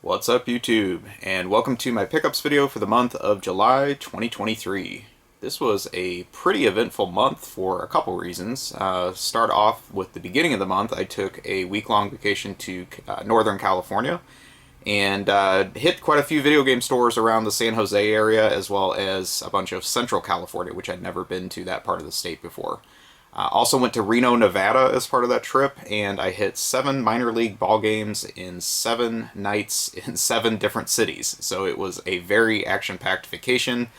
What's up YouTube, and welcome to my pickups video for the month of July 2023. This was a pretty eventful month for a couple reasons. Start off with the beginning of the month. I took a week-long vacation to Northern California and hit quite a few video game stores around the San Jose area, as well as a bunch of Central California, which I'd never been to that part of the state before. Also went to Reno, Nevada as part of that trip, and I hit 7 minor league ball games in 7 nights in 7 different cities. So it was a very action-packed vacation.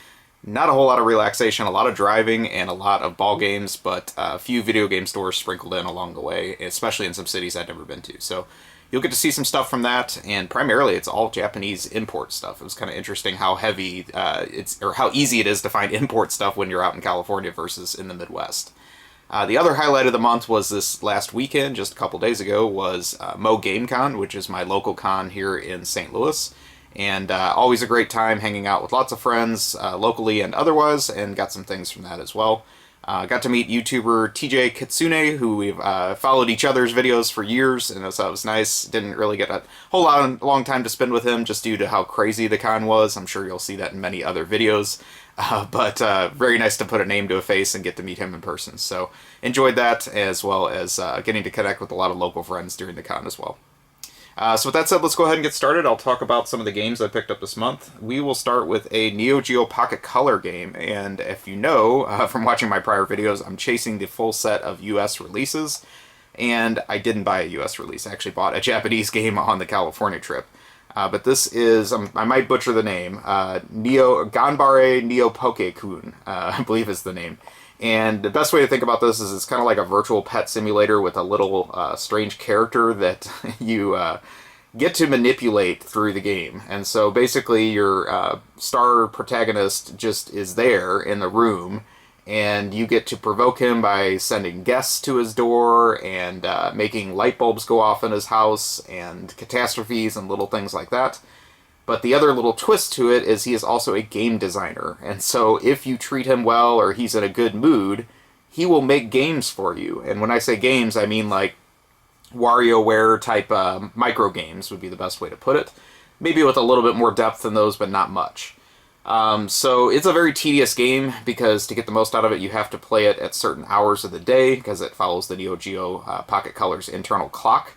Not a whole lot of relaxation, a lot of driving, and a lot of ball games, but a few video game stores sprinkled in along the way, especially in some cities I'd never been to. So you'll get to see some stuff from that, and primarily it's all Japanese import stuff. It was kind of interesting how heavy how easy it is to find import stuff when you're out in California versus in the Midwest. The other highlight of the month was this last weekend, just a couple days ago, was MoGameCon, which is my local con here in St. Louis. And always a great time hanging out with lots of friends, locally and otherwise, and got some things from that as well. Got to meet YouTuber TJ Kitsune, who we've followed each other's videos for years, and so it was nice. Didn't really get a whole long time to spend with him, just due to how crazy the con was. I'm sure you'll see that in many other videos. But very nice to put a name to a face and get to meet him in person. So enjoyed that, as well as getting to connect with a lot of local friends during the con as well. So with that said, let's go ahead and get started. I'll talk about some of the games I picked up this month. We will start with a Neo Geo Pocket Color game, and if you know from watching my prior videos, I'm chasing the full set of US releases, and I didn't buy a US release. I actually bought a Japanese game on the California trip. But this is, I might butcher the name, Ganbare Neo Poke-kun, I believe is the name. And the best way to think about this is it's kind of like a virtual pet simulator with a little strange character that you get to manipulate through the game. And so basically your star protagonist just is there in the room, and you get to provoke him by sending guests to his door and making light bulbs go off in his house and catastrophes and little things like that. But the other little twist to it is he is also a game designer. And so if you treat him well or he's in a good mood, he will make games for you. And when I say games, I mean like WarioWare type micro games would be the best way to put it. Maybe with a little bit more depth than those, but not much. So it's a very tedious game, because to get the most out of it, you have to play it at certain hours of the day, because it follows the Neo Geo Pocket Color's internal clock.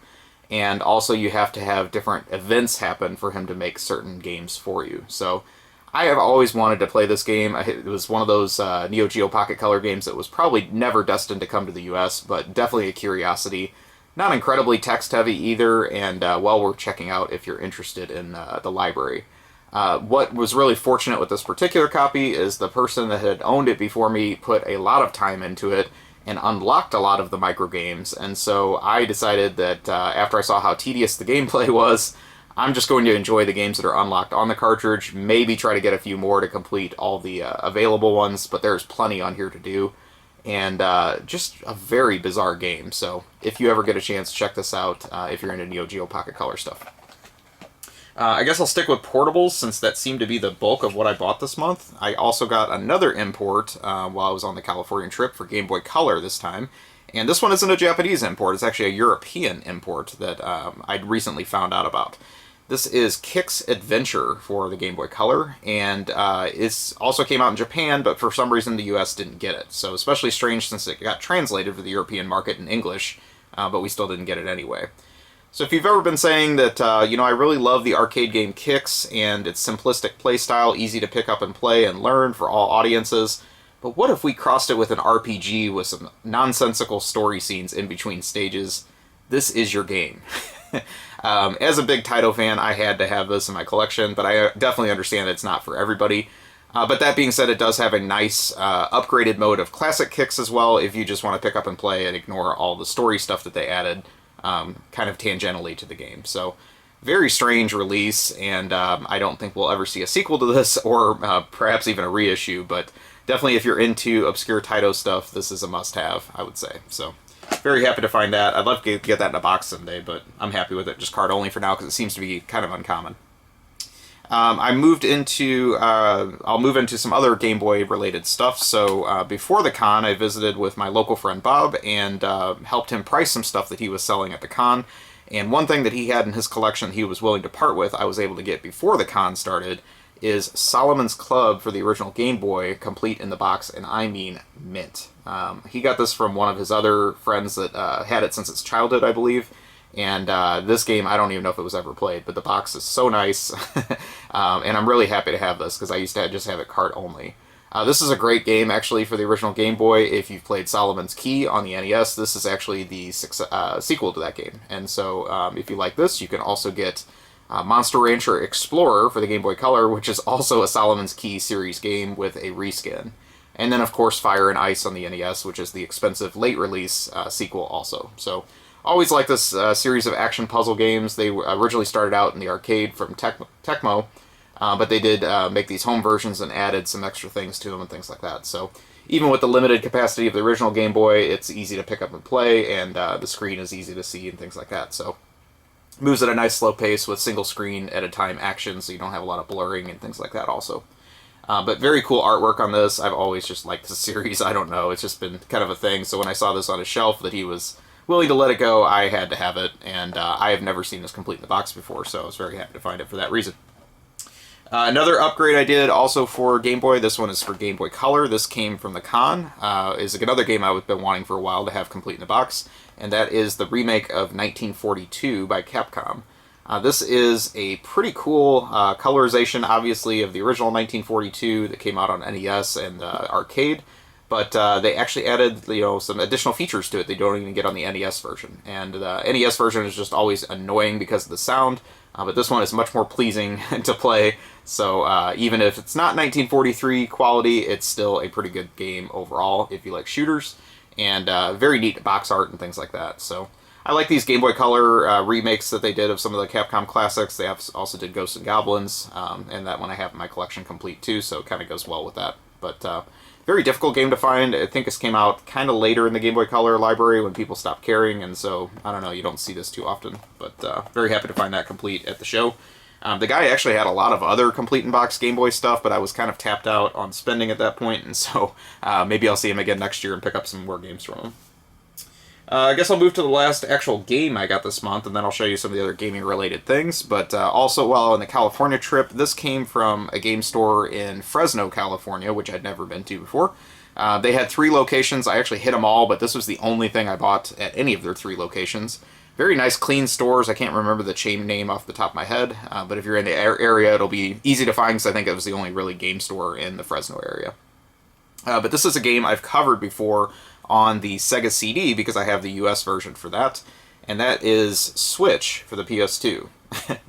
And also you have to have different events happen for him to make certain games for you. So I have always wanted to play this game. It was one of those Neo Geo Pocket Color games that was probably never destined to come to the US, but definitely a curiosity. Not incredibly text-heavy either, and well worth checking out if you're interested in the library. What was really fortunate with this particular copy is the person that had owned it before me put a lot of time into it and unlocked a lot of the micro games, and so I decided that after I saw how tedious the gameplay was, I'm just going to enjoy the games that are unlocked on the cartridge, maybe try to get a few more to complete all the available ones, but there's plenty on here to do, and just a very bizarre game. So if you ever get a chance, check this out if you're into Neo Geo Pocket Color stuff. I guess I'll stick with portables, since that seemed to be the bulk of what I bought this month. I also got another import while I was on the Californian trip for Game Boy Color this time. And this one isn't a Japanese import, it's actually a European import that I'd recently found out about. This is Kix Adventure for the Game Boy Color, and it also came out in Japan, but for some reason the US didn't get it. So especially strange, since it got translated for the European market in English, but we still didn't get it anyway. So if you've ever been saying that, I really love the arcade game Kix and its simplistic playstyle, easy to pick up and play and learn for all audiences, but what if we crossed it with an RPG with some nonsensical story scenes in between stages? This is your game. As a big Taito fan, I had to have this in my collection, but I definitely understand it's not for everybody. But that being said, it does have a nice upgraded mode of classic Kix as well, if you just want to pick up and play and ignore all the story stuff that they added. Kind of tangentially to the game. So, very strange release, and I don't think we'll ever see a sequel to this, or perhaps even a reissue, but definitely if you're into obscure Taito stuff, this is a must-have, I would say. So, very happy to find that. I'd love to get that in a box someday, but I'm happy with it, just card only for now, because it seems to be kind of uncommon. I'll move into some other Game Boy related stuff. So before the con, I visited with my local friend Bob and helped him price some stuff that he was selling at the con. And one thing that he had in his collection he was willing to part with, I was able to get before the con started, is Solomon's Club for the original Game Boy, complete in the box, and I mean mint. He got this from one of his other friends that had it since its childhood, I believe. And this game, I don't even know if it was ever played, but the box is so nice. And I'm really happy to have this, because I used to just have it cart only. This is a great game, actually, for the original Game Boy. If you've played Solomon's Key on the NES, this is actually the sequel to that game. And so, if you like this, you can also get Monster Rancher Explorer for the Game Boy Color, which is also a Solomon's Key series game with a reskin. And then, of course, Fire and Ice on the NES, which is the expensive late-release sequel also. So, always like this series of action puzzle games. They originally started out in the arcade from Tecmo, but they did make these home versions and added some extra things to them and things like that. So even with the limited capacity of the original Game Boy, it's easy to pick up and play, and the screen is easy to see and things like that. So moves at a nice slow pace with single screen at a time action, so you don't have a lot of blurring and things like that also. But very cool artwork on this. I've always just liked the series. I don't know. It's just been kind of a thing. So when I saw this on a shelf that he was willing to let it go, I had to have it. And I have never seen this complete in the box before, so I was very happy to find it for that reason. Another upgrade I did also for Game Boy, this one is for Game Boy Color. This came from the con, is another game I've been wanting for a while to have complete in the box, and that is the remake of 1942 by Capcom. This is a pretty cool colorization, obviously, of the original 1942 that came out on NES and arcade, but they actually added, some additional features to it they don't even get on the NES version. And the NES version is just always annoying because of the sound, but this one is much more pleasing to play. So even if it's not 1943 quality, it's still a pretty good game overall if you like shooters, and very neat box art and things like that. So I like these Game Boy Color remakes that they did of some of the Capcom classics. They also did Ghosts and Goblins, and that one I have in my collection complete too, so it kind of goes well with that. But very difficult game to find. I think this came out kind of later in the Game Boy Color library when people stopped carrying, and so, I don't know, you don't see this too often. But very happy to find that complete at the show. The guy actually had a lot of other complete-in-box Game Boy stuff, but I was kind of tapped out on spending at that point, and so maybe I'll see him again next year and pick up some more games from him. I guess I'll move to the last actual game I got this month, and then I'll show you some of the other gaming-related things. But also, while on the California trip, this came from a game store in Fresno, California, which I'd never been to before. They had 3 locations. I actually hit them all, but this was the only thing I bought at any of their 3 locations. Very nice, clean stores. I can't remember the chain name off the top of my head, but if you're in the area, it'll be easy to find, because I think it was the only really game store in the Fresno area. But this is a game I've covered before on the Sega CD, because I have the US version for that, and that is Switch for the PS2.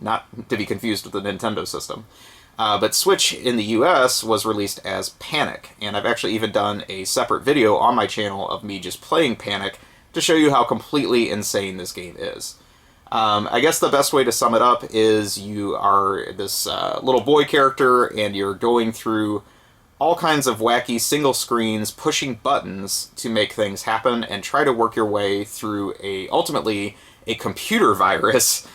Not to be confused with the Nintendo system. But Switch in the US was released as Panic, and I've actually even done a separate video on my channel of me just playing Panic to show you how completely insane this game is. I guess the best way to sum it up is you are this little boy character, and you're going through all kinds of wacky single screens, pushing buttons to make things happen, and try to work your way through ultimately a computer virus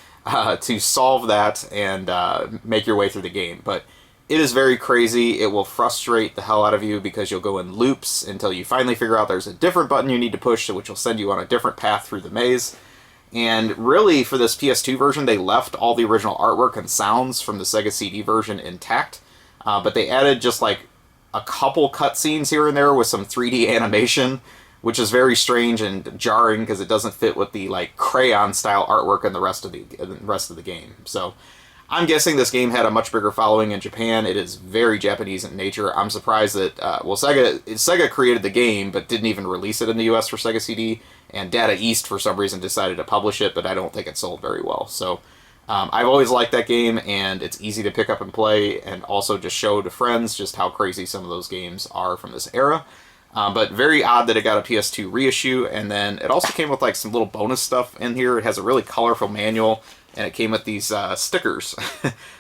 to solve that and make your way through the game. But it is very crazy. It will frustrate the hell out of you, because you'll go in loops until you finally figure out there's a different button you need to push, which will send you on a different path through the maze. And really, for this PS2 version, they left all the original artwork and sounds from the Sega CD version intact, but they added just like a couple cutscenes here and there with some 3D animation, which is very strange and jarring because it doesn't fit with the like crayon style artwork in the rest of the game. So I'm guessing this game had a much bigger following in Japan. It is very Japanese in nature. I'm surprised that Sega created the game but didn't even release it in the US for Sega CD, and Data East for some reason decided to publish it, but I don't think it sold very well. So I've always liked that game, and it's easy to pick up and play, and also just show to friends just how crazy some of those games are from this era. But very odd that it got a PS2 reissue, and then it also came with like some little bonus stuff in here. It has a really colorful manual, and it came with these stickers,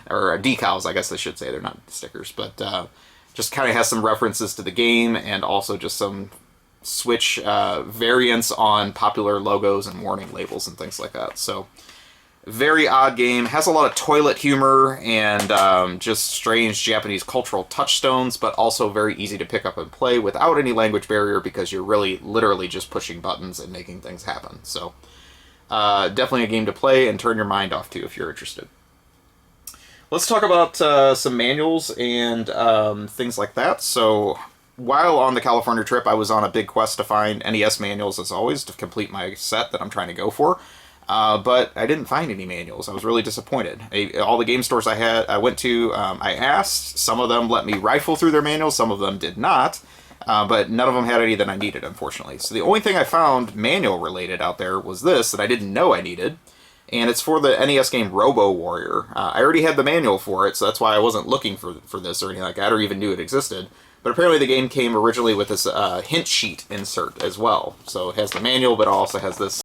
or decals, I guess I should say. They're not stickers, but just kind of has some references to the game, and also just some Switch variants on popular logos and warning labels and things like that. So very odd game. Has a lot of toilet humor and just strange Japanese cultural touchstones, but also very easy to pick up and play without any language barrier, because you're really literally just pushing buttons and making things happen. So Definitely a game to play and turn your mind off to if you're interested. Let's talk about some manuals and things like that. So, while on the California trip, I was on a big quest to find NES manuals, as always, to complete my set that I'm trying to go for. But I didn't find any manuals. I was really disappointed. All the game stores I went to, I asked. Some of them let me rifle through their manuals. Some of them did not. But none of them had any that I needed, unfortunately. So the only thing I found manual related out there was this that I didn't know I needed. And it's for the NES game Robo Warrior. I already had the manual for it, so that's why I wasn't looking for this or anything like that, or even knew it existed. But apparently the game came originally with this hint sheet insert as well. So it has the manual, but it also has this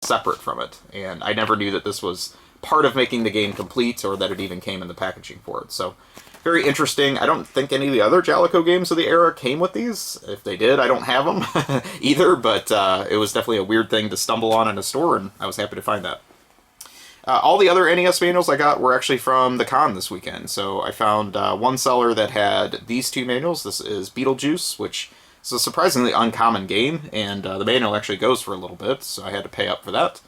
separate from it. And I never knew that this was part of making the game complete, or that it even came in the packaging for it. So very interesting. I don't think any of the other Jalico games of the era came with these. If they did, I don't have them either, but it was definitely a weird thing to stumble on in a store, and I was happy to find that. All the other NES manuals I got were actually from the con this weekend. So I found one seller that had these two manuals. This is Beetlejuice, which is a surprisingly uncommon game, and the manual actually goes for a little bit, so I had to pay up for that.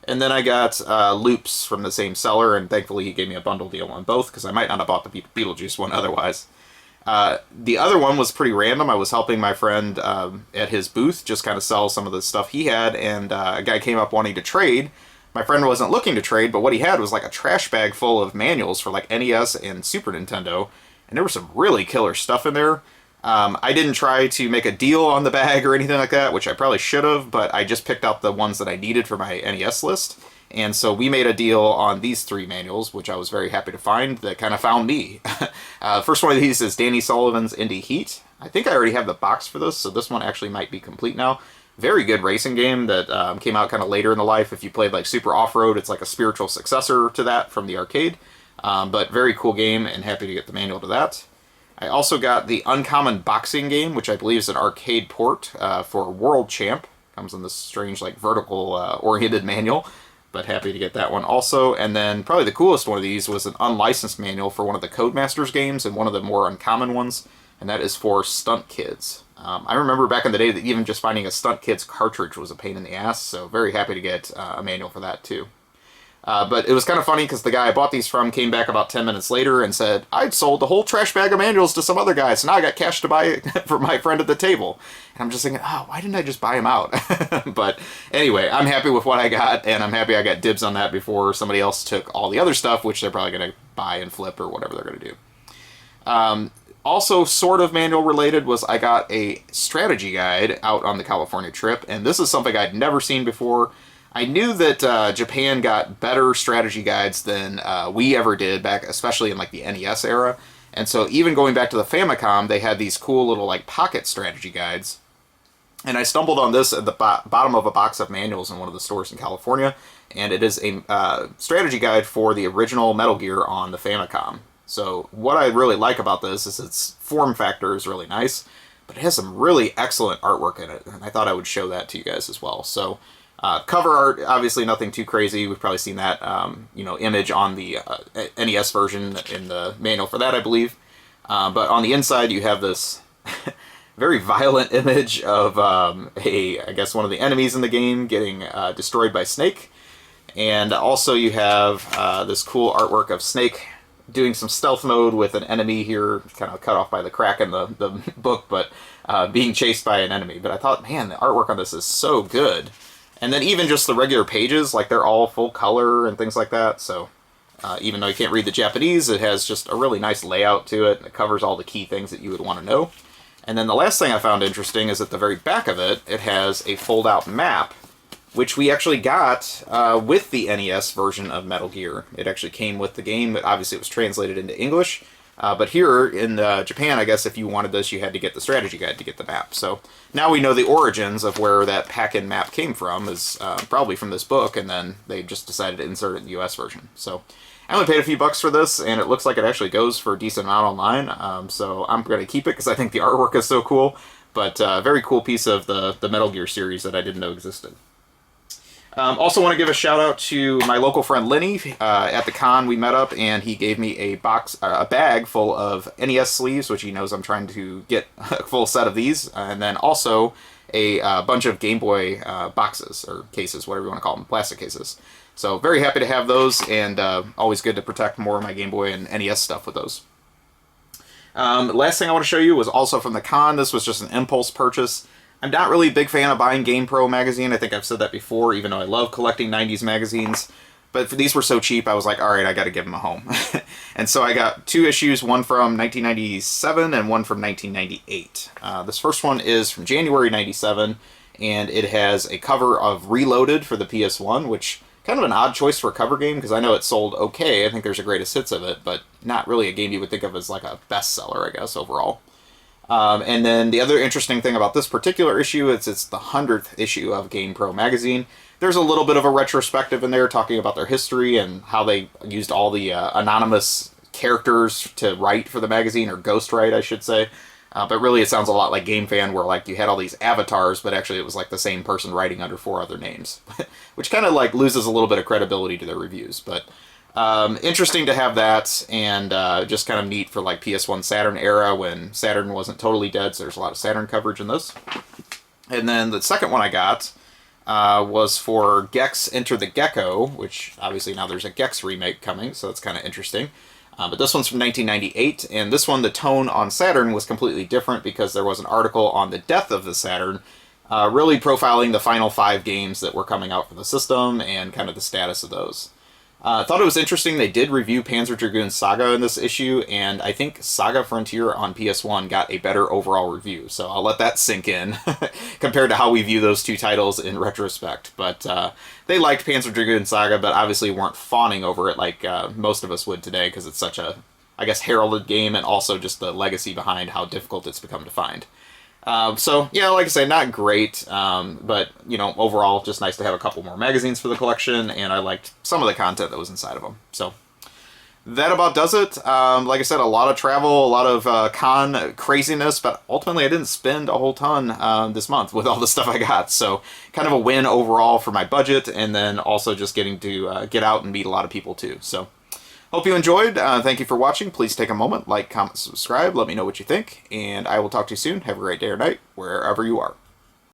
And then I got Loops from the same seller, and thankfully he gave me a bundle deal on both, because I might not have bought the Beetlejuice one otherwise. The other one was pretty random. I was helping my friend at his booth just kind of sell some of the stuff he had, and a guy came up wanting to trade. My friend wasn't looking to trade, but what he had was like a trash bag full of manuals for like NES and Super Nintendo, and there was some really killer stuff in there. I didn't try to make a deal on the bag or anything like that, which I probably should have, but I just picked out the ones that I needed for my NES list. And so we made a deal on these three manuals, which I was very happy to find, that kind of found me. First one of these is Danny Sullivan's Indie Heat. I think I already have the box for this, so this one actually might be complete now. Very good racing game that came out kind of later in the life. If you played like Super Off-Road, it's like a spiritual successor to that from the arcade. But very cool game, and happy to get the manual to that. I also got the Uncommon Boxing game, which I believe is an arcade port for World Champ. Comes in this strange like vertical oriented manual, but happy to get that one also. And then probably the coolest one of these was an unlicensed manual for one of the Codemasters games, and one of the more uncommon ones, and that is for Stunt Kids. I remember back in the day that even just finding a Stunt Kids cartridge was a pain in the ass, so very happy to get a manual for that too. But it was kind of funny because the guy I bought these from came back about 10 minutes later and said, I'd sold the whole trash bag of manuals to some other guy, so now I got cash to buy it for my friend at the table. And I'm just thinking, oh, why didn't I just buy him out? But anyway, I'm happy with what I got, and I'm happy I got dibs on that before somebody else took all the other stuff, which they're probably going to buy and flip or whatever they're going to do. Also, sort of manual related was I got a strategy guide out on the California trip, and this is something I'd never seen before. I knew that Japan got better strategy guides than we ever did back, especially in like the NES era. And so even going back to the Famicom, they had these cool little like pocket strategy guides. And I stumbled on this at the bottom of a box of manuals in one of the stores in California, and it is a strategy guide for the original Metal Gear on the Famicom. So what I really like about this is its form factor is really nice, but it has some really excellent artwork in it, and I thought I would show that to you guys as well. So cover art, obviously nothing too crazy. We've probably seen that image on the NES version in the manual for that, I believe. But on the inside, you have this very violent image of I guess one of the enemies in the game getting destroyed by Snake, and also you have this cool artwork of Snake doing some stealth mode with an enemy here, kind of cut off by the crack in the book, but being chased by an enemy. But I thought, man, the artwork on this is so good. And then even just the regular pages, like they're all full color and things like that. So even though you can't read the Japanese, it has just a really nice layout to it. It covers all the key things that you would want to know. And then the last thing I found interesting is at the very back of it, it has a fold-out map, which we actually got with the NES version of Metal Gear. It actually came with the game, but obviously it was translated into English. But here in Japan, I guess if you wanted this, you had to get the strategy guide to get the map. So now we know the origins of where that pack-in map came from is probably from this book, and then they just decided to insert it in the US version. So I only paid a few bucks for this, and it looks like it actually goes for a decent amount online. So I'm going to keep it because I think the artwork is so cool. But very cool piece of the Metal Gear series that I didn't know existed. Also want to give a shout out to my local friend Lenny. At the con we met up, and he gave me a bag full of NES sleeves, which he knows I'm trying to get a full set of these, and then also a bunch of Game Boy boxes, or cases, whatever you want to call them, plastic cases. So very happy to have those, and always good to protect more of my Game Boy and NES stuff with those. Last thing I want to show you was also from the con. This was just an impulse purchase. I'm not really a big fan of buying GamePro magazine. I think I've said that before, even though I love collecting 90s magazines. But these were so cheap, I was like, all right, I got to give them a home. And so I got 2 issues, one from 1997 and one from 1998. This first one is from January 97, and it has a cover of Reloaded for the PS1, which kind of an odd choice for a cover game, because I know it sold okay. I think there's a greatest hits of it, but not really a game you would think of as like a bestseller, I guess, overall. And then the other interesting thing about this particular issue is it's the 100th issue of GamePro magazine. There's a little bit of a retrospective in there talking about their history and how they used all the anonymous characters to write for the magazine, or ghostwrite, I should say. But really it sounds a lot like Game Fan, where like you had all these avatars, but actually it was like the same person writing under 4 other names. Which kind of like loses a little bit of credibility to their reviews. But interesting to have that, and just kind of neat for like PS1 Saturn era when Saturn wasn't totally dead, so there's a lot of Saturn coverage in this. And then the second one I got was for Gex Enter the Gecko, which obviously now there's a Gex remake coming, so that's kind of interesting. But this one's from 1998, and this one, the tone on Saturn was completely different because there was an article on the death of the Saturn, really profiling the final 5 games that were coming out for the system and kind of the status of those. I thought it was interesting they did review Panzer Dragoon Saga in this issue, and I think Saga Frontier on PS1 got a better overall review, so I'll let that sink in compared to how we view those 2 titles in retrospect. But they liked Panzer Dragoon Saga, but obviously weren't fawning over it like most of us would today, because it's such a, I guess, heralded game, and also just the legacy behind how difficult it's become to find. So, yeah, like I say, not great, but, you know, overall, just nice to have a couple more magazines for the collection, and I liked some of the content that was inside of them. So, that about does it. Like I said, a lot of travel, a lot of con craziness, but ultimately I didn't spend a whole ton this month with all the stuff I got. So, kind of a win overall for my budget, and then also just getting to get out and meet a lot of people, too. So, hope you enjoyed. Thank you for watching. Please take a moment, like, comment, subscribe, let me know what you think, and I will talk to you soon. Have a great day or night, wherever you are.